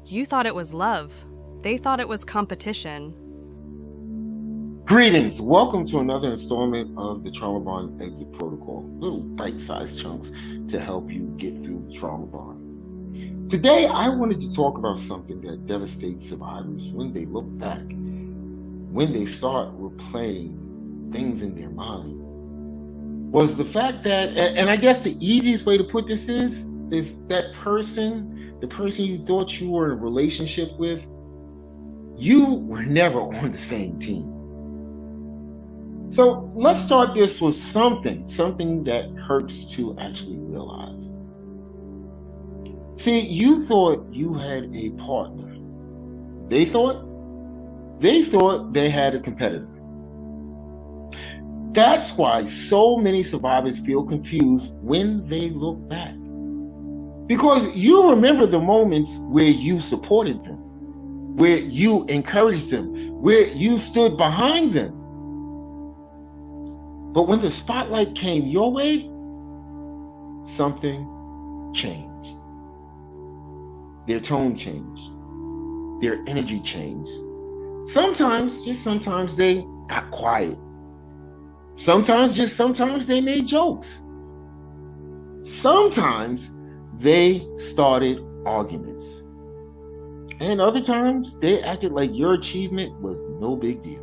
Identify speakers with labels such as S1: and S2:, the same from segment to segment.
S1: You thought it was love. They thought it was competition.
S2: Greetings. Welcome to another installment of the Trauma Bond Exit Protocol. Little bite-sized chunks to help you get through the trauma bond. Today, I wanted to talk about something that devastates survivors when they look back, when they start replaying things in their mind, was the fact that, and I guess the easiest way to put this is that person, the person you thought you were in a relationship with, you were never on the same team. So let's start this with something that hurts to actually realize. See, you thought you had a partner. They thought they had a competitor. That's why so many survivors feel confused when they look back. Because you remember the moments where you supported them, where you encouraged them, where you stood behind them. But when the spotlight came your way, something changed. Their tone changed. Their energy changed. Sometimes, just sometimes, they got quiet. Sometimes they made jokes. Sometimes they started arguments. And other times they acted like your achievement was no big deal.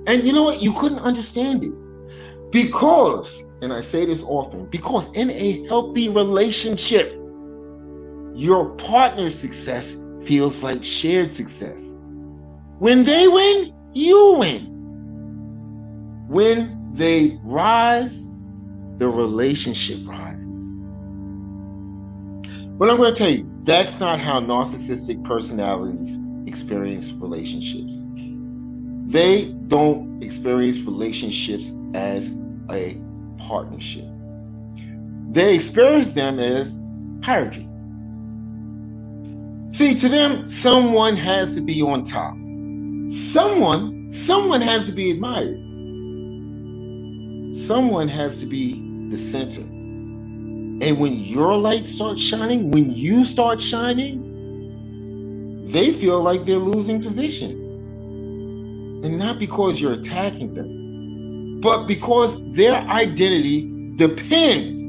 S2: And you know what? You couldn't understand it. Because, and I say this often, because in a healthy relationship, your partner's success feels like shared success. When they win, you win. When they rise, the relationship rises. But I'm going to tell you, that's not how narcissistic personalities experience relationships. They don't experience relationships as a partnership. They experience them as hierarchy. See, to them, someone has to be on top. Someone has to be admired. Someone has to be the center. And when your light starts shining, when you start shining, they feel like they're losing position. And not because you're attacking them, but because their identity depends.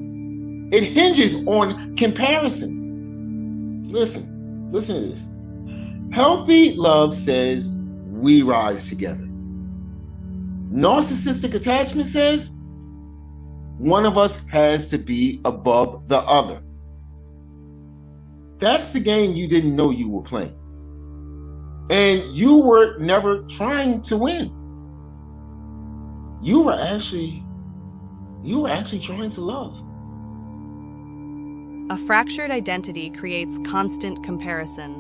S2: It hinges on comparison. Listen to this. Healthy love says we rise together. Narcissistic attachment says one of us has to be above the other. That's the game you didn't know you were playing. And you were never trying to win. You were actually trying to love.
S1: A fractured identity creates constant comparison.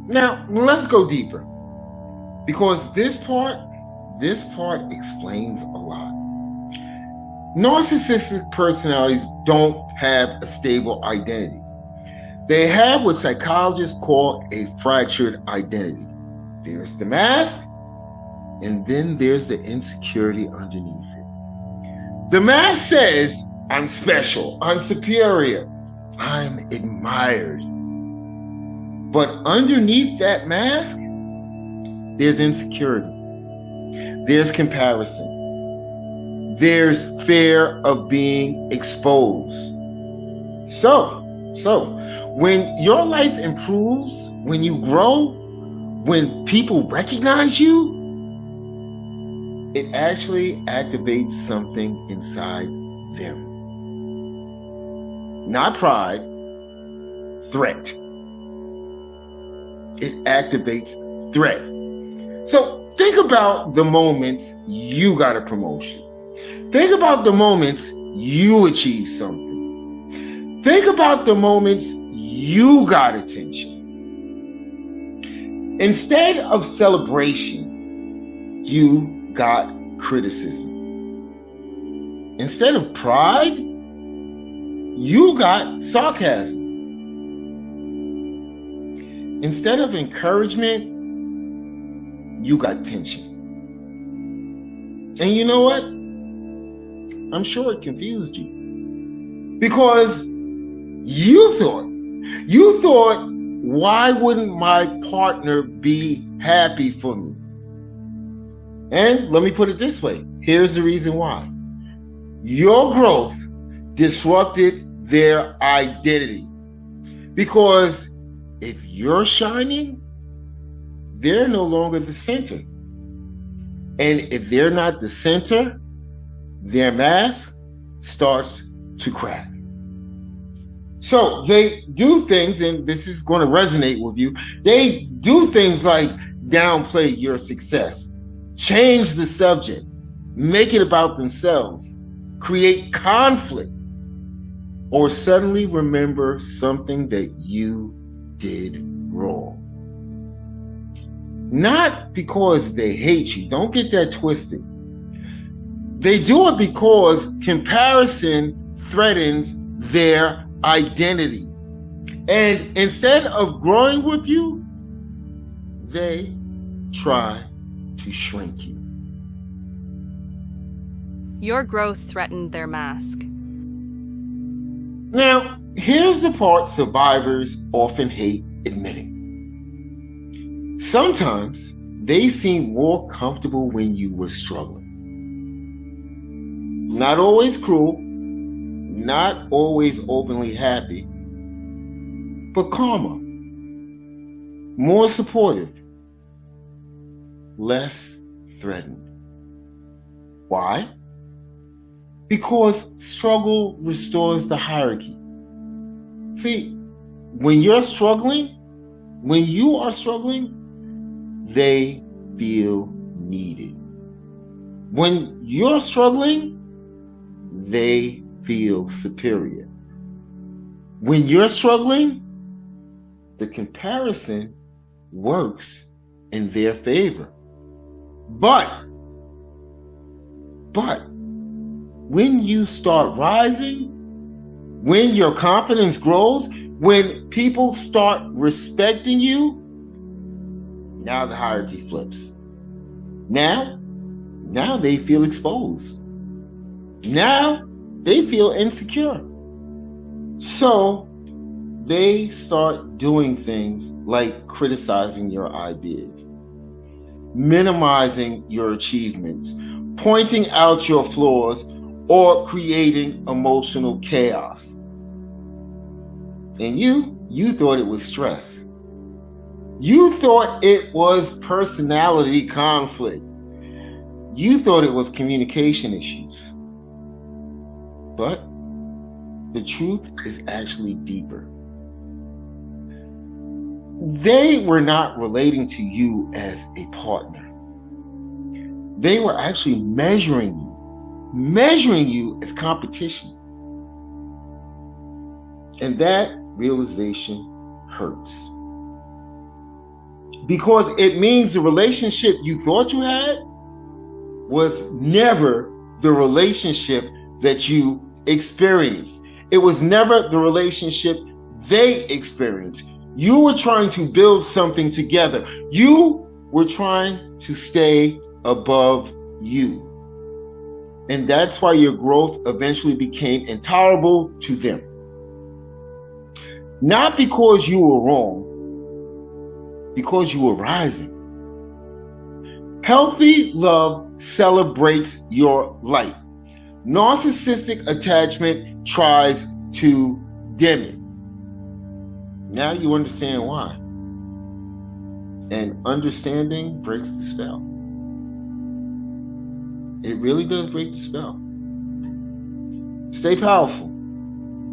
S2: Now, let's go deeper. Because this part explains a lot. Narcissistic personalities don't have a stable identity. They have what psychologists call a fractured identity. There's the mask, and then there's the insecurity underneath it. The mask says, I'm special, I'm superior, I'm admired. But underneath that mask, there's insecurity. There's comparison. There's fear of being exposed. So, when your life improves, when you grow, when people recognize you, it actually activates something inside them. Not pride, threat. It activates threat. So think about the moments you got a promotion. Think about the moments you achieved something. Think about the moments you got attention. Instead of celebration, you got criticism. Instead of pride, you got sarcasm. Instead of encouragement, you got tension. And you know what? I'm sure it confused you. Because you thought You thought, why wouldn't my partner be happy for me? And let me put it this way. Here's the reason why. Your growth disrupted their identity. Because if you're shining, they're no longer the center. And if they're not the center, their mask starts to crack. So they do things, and this is going to resonate with you. They do things like downplay your success, change the subject, make it about themselves, create conflict, or suddenly remember something that you did wrong. Not because they hate you. Don't get that twisted. They do it because comparison threatens their identity. And instead of growing with you, they try to shrink you.
S1: Your growth threatened their mask.
S2: Now, here's the part survivors often hate admitting. Sometimes they seem more comfortable when you were struggling. Not always cruel, not always openly happy, but calmer, more supportive, less threatened. Why? Because struggle restores the hierarchy. See, when you are struggling, they feel needed. When you're struggling, they feel superior. When you're struggling, the comparison works in their favor. But when you start rising, when your confidence grows, when people start respecting you, now the hierarchy flips. Now they feel exposed. Now they feel insecure. So they start doing things like criticizing your ideas, minimizing your achievements, pointing out your flaws, or creating emotional chaos. And you thought it was stress. You thought it was personality conflict. You thought it was communication issues. But the truth is actually deeper. They were not relating to you as a partner. They were actually measuring you as competition. And that realization hurts. Because it means the relationship you thought you had was never the relationship that you experienced. It was never the relationship they experienced. You were trying to build something together. You were trying to stay above you. And that's why your growth eventually became intolerable to them. Not because you were wrong, because you were rising. Healthy love celebrates your light. Narcissistic attachment tries to dim it. Now you understand why. And understanding breaks the spell. It really does break the spell. Stay powerful.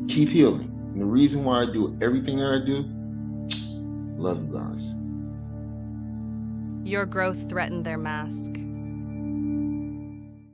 S2: Keep healing. And the reason why I do everything that I do, love you guys.
S1: Your growth threatened their mask.